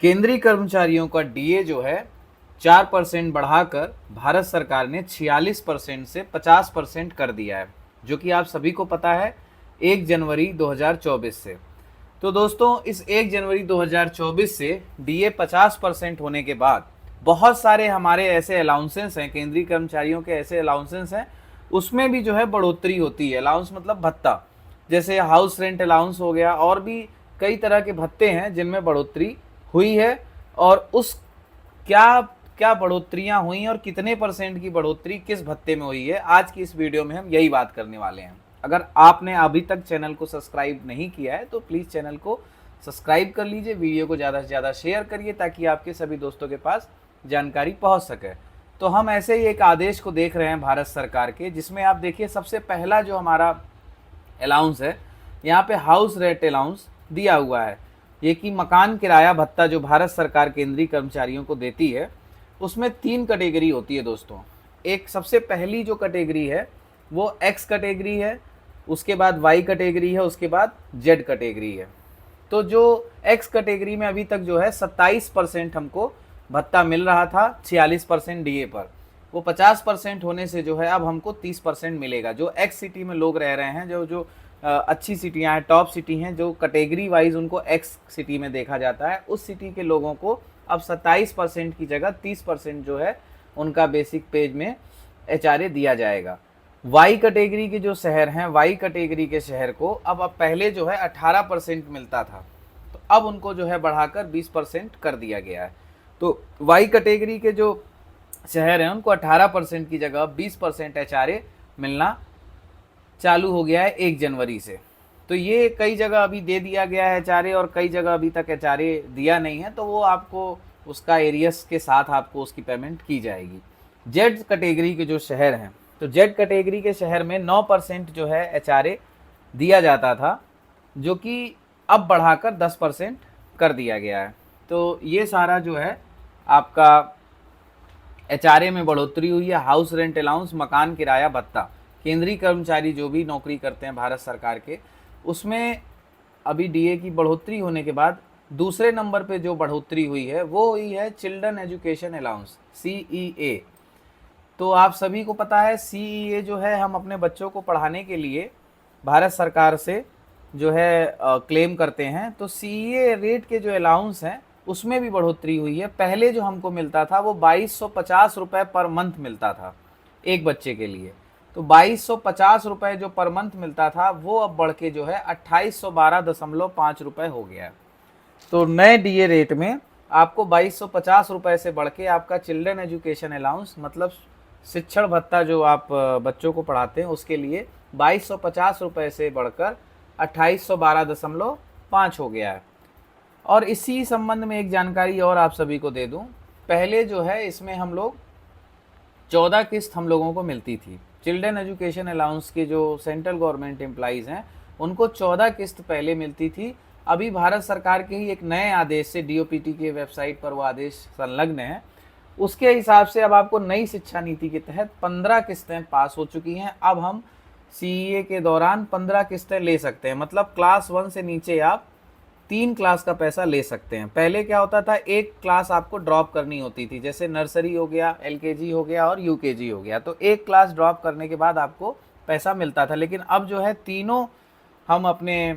केंद्रीय कर्मचारियों का डीए जो है 4% बढ़ाकर भारत सरकार ने 46% से 50% कर दिया है, जो कि आप सभी को पता है 1 जनवरी 2024 से। तो दोस्तों इस 1 जनवरी 2024 से डीए 50% होने के बाद बहुत सारे हमारे ऐसे अलाउंसेंस हैं, केंद्रीय कर्मचारियों के ऐसे अलाउंसेंस हैं, उसमें भी जो है बढ़ोतरी होती है। अलाउंस मतलब भत्ता, जैसे हाउस रेंट अलाउंस हो गया, और भी कई तरह के भत्ते हैं जिनमें बढ़ोतरी हुई है। और उस क्या क्या बढ़ोतरियां हुई और कितने परसेंट की बढ़ोतरी किस भत्ते में हुई है, आज की इस वीडियो में हम यही बात करने वाले हैं। अगर आपने अभी तक चैनल को सब्सक्राइब नहीं किया है तो प्लीज़ चैनल को सब्सक्राइब कर लीजिए, वीडियो को ज़्यादा से ज़्यादा शेयर करिए ताकि आपके सभी दोस्तों के पास जानकारी पहुंच सके। तो हम ऐसे ही एक आदेश को देख रहे हैं भारत सरकार के, जिसमें आप देखिए सबसे पहला जो हमारा अलाउंस है, यहाँ पे हाउस रेंट अलाउंस दिया हुआ है। ये कि मकान किराया भत्ता जो भारत सरकार केंद्रीय कर्मचारियों को देती है, उसमें 3 कैटेगरी होती है दोस्तों। एक सबसे पहली जो कैटेगरी है वो एक्स कैटेगरी है, उसके बाद वाई कैटेगरी है, उसके बाद जेड कैटेगरी है। तो जो एक्स कैटेगरी में अभी तक जो है 27% हमको भत्ता मिल रहा था 46% डीए पर, वो 50% होने से जो है अब हमको 30% मिलेगा। जो एक्स सिटी में लोग रह रहे हैं, जो जो अच्छी सिटियां हैं, टॉप सिटी हैं, जो कैटेगरी वाइज उनको एक्स सिटी में देखा जाता है, उस सिटी के लोगों को अब 27% की जगह 30% जो है उनका बेसिक पेज में एचआरए दिया जाएगा। वाई कैटेगरी के जो शहर हैं, वाई कैटेगरी के शहर को अब पहले जो है 18% मिलता था, तो अब उनको जो है बढ़ाकर 20% कर दिया गया है। तो वाई कैटेगरी के जो शहर हैं उनको 18% की जगह 20% एचआरए मिलना चालू हो गया है 1 जनवरी से। तो ये कई जगह अभी दे दिया गया है एचआरए, और कई जगह अभी तक एचआरए दिया नहीं है, तो वो आपको उसका एरियस के साथ आपको उसकी पेमेंट की जाएगी। जेड कैटेगरी के जो शहर हैं, तो जेड कैटेगरी के शहर में 9% जो है एचआरए दिया जाता था, जो कि अब बढ़ाकर 10% कर दिया गया है। तो ये सारा जो है आपका एचआरए में बढ़ोतरी हुई है। हाउस रेंट अलाउंस, मकान किराया भत्ता, केंद्रीय कर्मचारी जो भी नौकरी करते हैं भारत सरकार के, उसमें अभी डीए की बढ़ोतरी होने के बाद दूसरे नंबर पे जो बढ़ोतरी हुई है वो हुई है चिल्ड्रन एजुकेशन अलाउंस, सीईए। तो आप सभी को पता है सीईए जो है, हम अपने बच्चों को पढ़ाने के लिए भारत सरकार से जो है क्लेम करते हैं। तो सीईए रेट के जो अलाउंस हैं उसमें भी बढ़ोतरी हुई है। पहले जो हमको मिलता था वो 2250 रुपये पर मंथ मिलता था एक बच्चे के लिए। तो 2250 रुपये जो पर मंथ मिलता था वो अब बढ़ के जो है 2812.5 रुपये हो गया है। तो नए डीए रेट में आपको 2250 रुपये से बढ़ के आपका चिल्ड्रन एजुकेशन अलाउंस, मतलब शिक्षण भत्ता जो आप बच्चों को पढ़ाते हैं उसके लिए 2250 रुपये से बढ़कर 2812.5 हो गया है। और इसी संबंध में एक जानकारी और आप सभी को दे दूं, पहले जो है इसमें हम लोग 14 किस्त हम लोगों को मिलती थी। चिल्ड्रन एजुकेशन अलाउंस के जो सेंट्रल गवर्नमेंट एम्प्लॉइज हैं उनको 14 किस्त पहले मिलती थी। अभी भारत सरकार के ही एक नए आदेश से, डीओपीटी के वेबसाइट पर वो आदेश संलग्न है, उसके हिसाब से अब आपको नई शिक्षा नीति के तहत 15 किस्तें पास हो चुकी हैं। अब हम सीईए के दौरान 15 किस्तें ले सकते हैं, मतलब क्लास 1 से नीचे आप 3 क्लास का पैसा ले सकते हैं। पहले क्या होता था, एक क्लास आपको ड्रॉप करनी होती थी, जैसे नर्सरी हो गया, एलकेजी हो गया और यूकेजी हो गया, तो एक क्लास ड्रॉप करने के बाद आपको पैसा मिलता था। लेकिन अब जो है तीनों हम अपने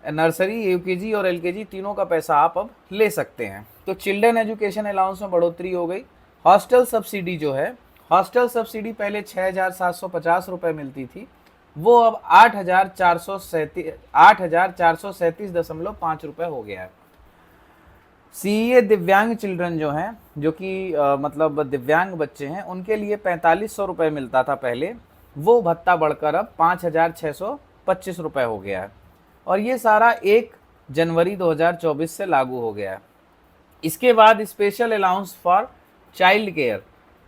नर्सरी, यूकेजी और एलकेजी तीनों का पैसा आप अब ले सकते हैं। तो चिल्ड्रन एजुकेशन अलाउंस में बढ़ोतरी हो गई। हॉस्टल सब्सिडी जो है, हॉस्टल सब्सिडी पहले 6,750 रुपये मिलती थी, वो अब 8,437.5 रुपये हो गया है। सीए दिव्यांग चिल्ड्रन जो हैं, जो कि मतलब दिव्यांग बच्चे हैं, उनके लिए 4500 रुपये मिलता था पहले, वो भत्ता बढ़कर अब 5,625 रुपये हो गया है। और ये सारा 1 जनवरी 2024 से लागू हो गया है। इसके बाद special allowance for child care,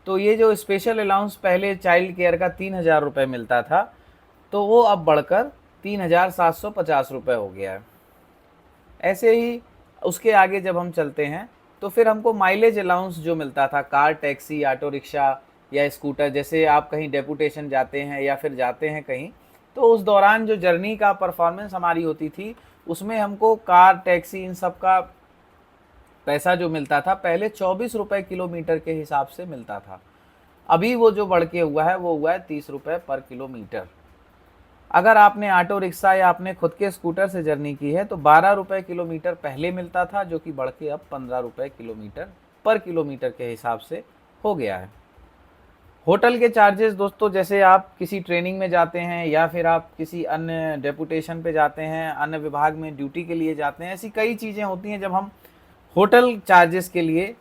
तो ये जो स्पेशल अलाउंस पहले चाइल्ड केयर का 3,000 रुपये मिलता था, तो वो अब बढ़कर 3,750 रुपये हो गया है। ऐसे ही उसके आगे जब हम चलते हैं तो फिर हमको माइलेज अलाउंस जो मिलता था, कार, टैक्सी, ऑटो रिक्शा या स्कूटर, जैसे आप कहीं डेपुटेशन जाते हैं या फिर जाते हैं कहीं, तो उस दौरान जो जर्नी का परफॉर्मेंस हमारी होती थी उसमें हमको कार, टैक्सी, इन सब का पैसा जो मिलता था पहले 24 रुपए किलोमीटर के हिसाब से मिलता था। अभी वो जो बढ़ के हुआ है वो हुआ है 30 रुपए पर किलोमीटर। अगर आपने ऑटो रिक्शा या आपने खुद के स्कूटर से जर्नी की है तो 12 रुपए किलोमीटर पहले मिलता था, जो कि बढ़ के अब 15 रुपए किलोमीटर पर किलोमीटर के हिसाब से हो गया है। होटल के चार्जेस दोस्तों, जैसे आप किसी ट्रेनिंग में जाते हैं या फिर आप किसी अन्य डेपुटेशन पे जाते हैं, अन्य विभाग में ड्यूटी के लिए जाते हैं, ऐसी कई चीज़ें होती हैं जब हम होटल चार्जेस के लिए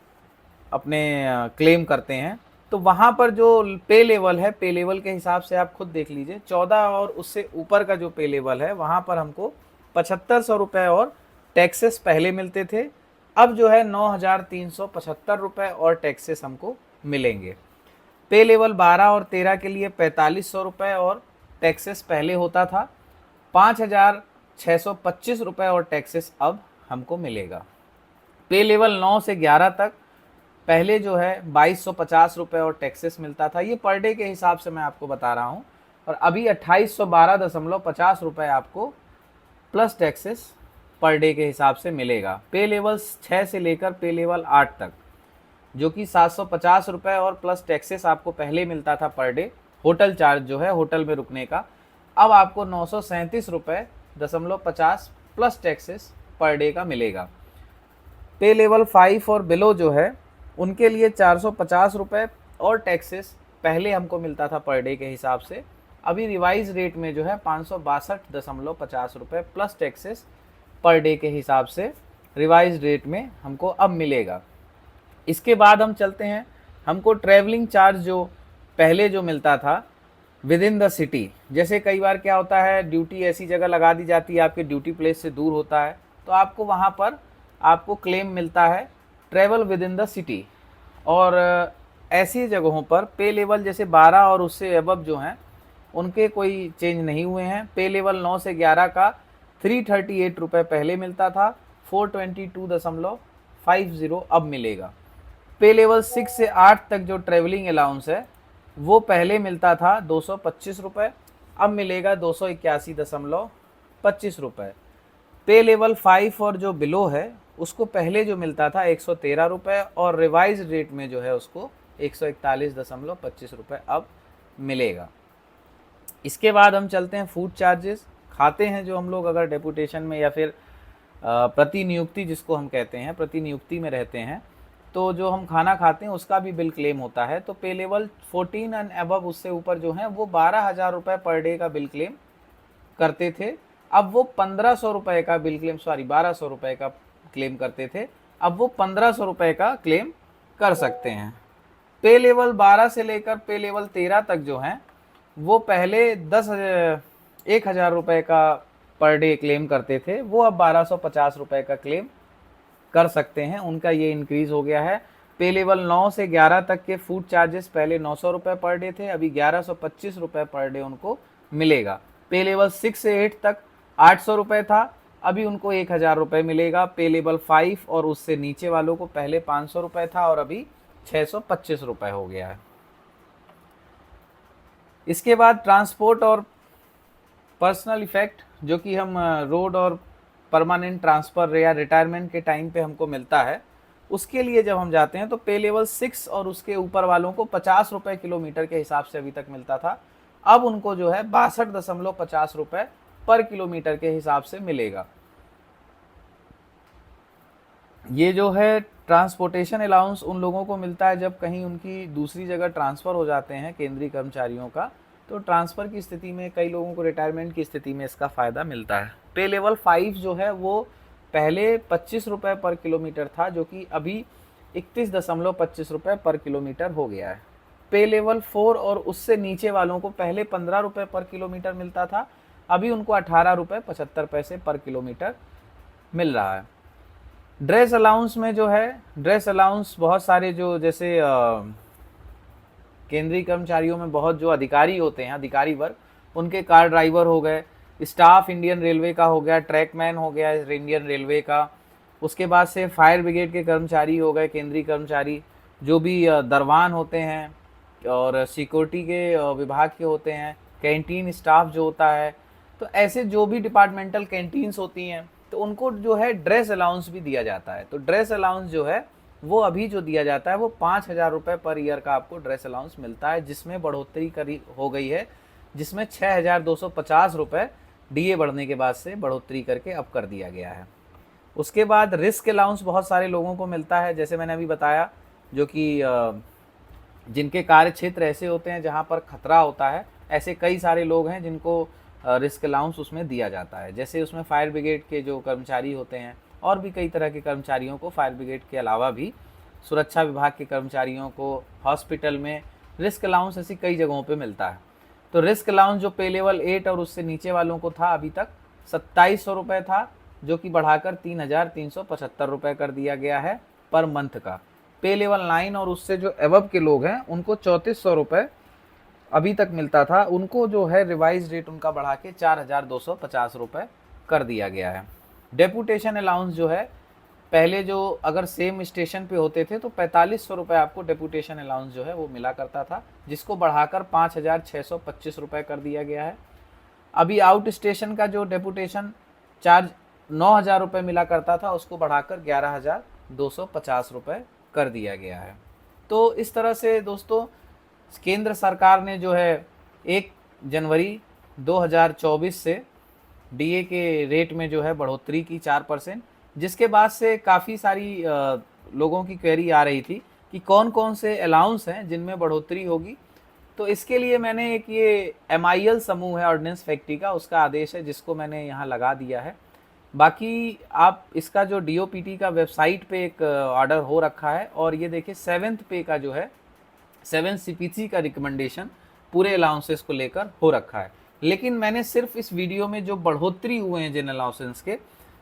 अपने क्लेम करते हैं, तो वहाँ पर जो पे लेवल है, पे लेवल के हिसाब से आप खुद देख लीजिए, 14 और उससे ऊपर का जो पे लेवल है वहाँ पर हमको 7500 रुपये और टैक्सेस पहले मिलते थे। अब जो है 9375 रुपये और टैक्सेस हमको मिलेंगे। पे लेवल 12 और 13 के लिए 4500 रुपये और टैक्सेस पहले होता था, 5625 रुपये और टैक्सेस अब हमको मिलेगा। पे लेवल 9 से 11 तक पहले जो है 2250 रुपये और टैक्सेस मिलता था। ये पर डे के हिसाब से मैं आपको बता रहा हूँ, और अभी 2812.50 रुपये आपको प्लस टैक्सेस पर डे के हिसाब से मिलेगा। पे लेवल 6 से लेकर पे लेवल 8 तक, जो कि 750 रुपये और प्लस टैक्सेस आपको पहले मिलता था पर डे, होटल चार्ज जो है होटल में रुकने का, अब आपको 937.50 प्लस टैक्सेस पर डे का मिलेगा। पे लेवल 5 और बिलो जो है उनके लिए 450 रुपये और टैक्सेस पहले हमको मिलता था पर डे के हिसाब से, अभी रिवाइज रेट में जो है 562.50 रुपये प्लस टैक्सेस पर डे के हिसाब से रिवाइज रेट में हमको अब मिलेगा। इसके बाद हम चलते हैं, हमको ट्रैवलिंग चार्ज जो पहले जो मिलता था विद इन द सिटी, जैसे कई बार क्या होता है ड्यूटी ऐसी जगह लगा दी जाती है आपके ड्यूटी प्लेस से दूर होता है, तो आपको वहाँ पर आपको क्लेम मिलता है travel with in the city. और ऐसी जगहों पर पे लेवल जैसे 12 और उससे अबव जो हैं उनके कोई चेंज नहीं हुए हैं। पे लेवल 9 से 11 का 338 रुपये पहले मिलता था, 422.50 अब मिलेगा। पे लेवल 6 से 8 तक जो ट्रैवलिंग अलाउंस है वो पहले मिलता था 225 रुपये, अब मिलेगा 281.25 रुपये। पे लेवल 5 और जो बिलो है उसको पहले जो मिलता था 113 रुपये और रिवाइज रेट में जो है उसको 141.25 रुपये अब मिलेगा। इसके बाद हम चलते हैं फूड चार्जेस। खाते हैं जो हम लोग अगर डेपुटेशन में या फिर प्रतिनियुक्ति जिसको हम कहते हैं, प्रतिनियुक्ति में रहते हैं, तो जो हम खाना खाते हैं उसका भी बिल क्लेम होता है। तो पे लेवल 14 एंड अबव उससे ऊपर जो है वो 12,000 रुपये पर डे का बिल क्लेम करते थे, अब वो 1500 रुपये का बिल क्लेम 1200 रुपये का क्लेम करते थे, अब वो 1500 रुपये का क्लेम कर सकते हैं। पे लेवल 12 से लेकर पे लेवल 13 तक जो हैं वो पहले 1,000 रुपये का पर डे क्लेम करते थे, वो अब 1250 रुपये का क्लेम कर सकते हैं, उनका ये इंक्रीज़ हो गया है। पे लेवल 9 से 11 तक के फूड चार्जेस पहले 900 रुपये पर डे थे, अभी 1125 रुपये पर डे उनको मिलेगा। पे लेवल 6 से 8 तक 800 रुपये था, अभी उनको 1,000 रुपये मिलेगा। पे लेवल 5 और उससे नीचे वालों को पहले 500 रुपये था और अभी 625 रुपये हो गया है। इसके बाद ट्रांसपोर्ट और पर्सनल इफेक्ट, जो कि हम रोड और परमानेंट ट्रांसफ़र या रिटायरमेंट के टाइम पे हमको मिलता है, उसके लिए जब हम जाते हैं तो पे लेवल 6 और उसके ऊपर वालों को 50 रुपये किलोमीटर के हिसाब से अभी तक मिलता था, अब उनको जो है 62.50 रुपये पर किलोमीटर के हिसाब से मिलेगा। ये जो है ट्रांसपोर्टेशन अलाउंस उन लोगों को मिलता है जब कहीं उनकी दूसरी जगह ट्रांसफ़र हो जाते हैं केंद्रीय कर्मचारियों का, तो ट्रांसफ़र की स्थिति में कई लोगों को रिटायरमेंट की स्थिति में इसका फ़ायदा मिलता है। पे लेवल 5 जो है वो पहले 25 रुपये पर किलोमीटर था, जो कि अभी 31.25 रुपये पर किलोमीटर हो गया है। पे लेवल 4 और उससे नीचे वालों को पहले 15 रुपये पर किलोमीटर मिलता था, अभी उनको 18 रुपये 75 पैसे पर किलोमीटर मिल रहा है। ड्रेस अलाउंस में जो है, ड्रेस अलाउंस बहुत सारे जो जैसे केंद्रीय कर्मचारियों में बहुत जो अधिकारी होते हैं, अधिकारी वर्ग, उनके कार ड्राइवर हो गए, स्टाफ इंडियन रेलवे का हो गया, ट्रैकमैन हो गया इंडियन रेलवे का, उसके बाद से फायर ब्रिगेड के कर्मचारी हो गए, केंद्रीय कर्मचारी, जो भी दरवान होते हैं और सिक्योरिटी के विभाग के होते हैं, कैंटीन स्टाफ जो होता है, तो ऐसे जो भी डिपार्टमेंटल कैंटीन्स होती हैं, तो उनको जो है ड्रेस अलाउंस भी दिया जाता है। तो ड्रेस अलाउंस जो है वो अभी जो दिया जाता है वो 5,000 रुपये पर ईयर का आपको ड्रेस अलाउंस मिलता है, जिसमें बढ़ोतरी करी हो गई है, जिसमें 6,250 रुपये डीए बढ़ने के बाद से बढ़ोतरी करके अब कर दिया गया है। उसके बाद रिस्क अलाउंस बहुत सारे लोगों को मिलता है, जैसे मैंने अभी बताया, जो कि जिनके कार्य क्षेत्र ऐसे होते हैं जहाँ पर खतरा होता है, ऐसे कई सारे लोग हैं जिनको रिस्क अलाउंस उसमें दिया जाता है। जैसे उसमें फायर ब्रिगेड के जो कर्मचारी होते हैं और भी कई तरह के कर्मचारियों को, फायर ब्रिगेड के अलावा भी सुरक्षा विभाग के कर्मचारियों को, हॉस्पिटल में रिस्क अलाउंस ऐसी कई जगहों पे मिलता है। तो रिस्क अलाउंस जो पे लेवल 8 और उससे नीचे वालों को था अभी तक 2700 रुपये था, जो कि बढ़ाकर 3,375 रुपये कर दिया गया है पर मंथ का। पे लेवल 9 और उससे जो एबव के लोग हैं उनको 3400 रुपये अभी तक मिलता था, उनको जो है रिवाइज रेट उनका बढ़ा के 4,250 रुपये कर दिया गया है। डेपुटेशन अलाउंस जो है, पहले जो अगर सेम स्टेशन पे होते थे तो 4500 रुपये आपको डेपुटेशन अलाउंस जो है वो मिला करता था, जिसको बढ़ाकर 5,625 रुपये कर दिया गया है। अभी आउट स्टेशन का जो डेपुटेशन चार्ज 9,000 रुपये मिला करता था, उसको बढ़ाकर 11,250 रुपये कर दिया गया है। तो इस तरह से दोस्तों केंद्र सरकार ने जो है 1 जनवरी 2024 से डीए के रेट में जो है बढ़ोतरी की 4%, जिसके बाद से काफ़ी सारी लोगों की क्वेरी आ रही थी कि कौन कौन से अलाउंस हैं जिनमें बढ़ोतरी होगी। तो इसके लिए मैंने एक ये MIL समूह है ऑर्डिनेंस फैक्ट्री का, उसका आदेश है जिसको मैंने यहाँ लगा दिया है। बाकी आप इसका जो DOPT का वेबसाइट पे एक ऑर्डर हो रखा है, और ये देखिए 7th पे का जो है 7 CPC का रिकमेंडेशन पूरे अलाउंसेस को लेकर हो रखा है। लेकिन मैंने सिर्फ इस वीडियो में जो बढ़ोतरी हुए हैं जिन अलाउंसेस के,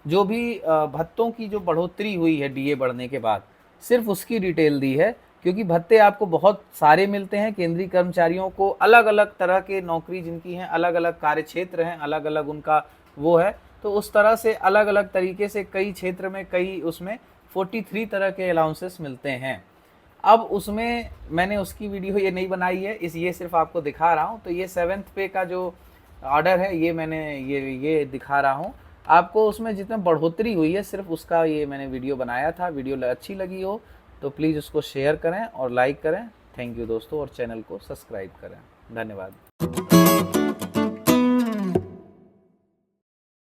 जो भी भत्तों की जो बढ़ोतरी हुई है डीए बढ़ने के बाद, सिर्फ उसकी डिटेल दी है, क्योंकि भत्ते आपको बहुत सारे मिलते हैं। केंद्रीय कर्मचारियों को अलग अलग तरह के नौकरी जिनकी हैं, अलग अलग कार्य क्षेत्र हैं, अलग अलग उनका वो है, तो उस तरह से अलग अलग तरीके से कई क्षेत्र में कई उसमें 43 तरह के अलाउंसेस मिलते हैं। अब उसमें मैंने उसकी वीडियो ये नहीं बनाई है, ये सिर्फ आपको दिखा रहा हूँ। तो ये 7th पे का जो ऑर्डर है ये मैंने ये दिखा रहा हूँ आपको। उसमें जितना बढ़ोतरी हुई है सिर्फ उसका ये मैंने वीडियो बनाया था। वीडियो अच्छी लगी हो तो प्लीज़ उसको शेयर करें और लाइक करें। थैंक यू दोस्तों, और चैनल को सब्सक्राइब करें। धन्यवाद।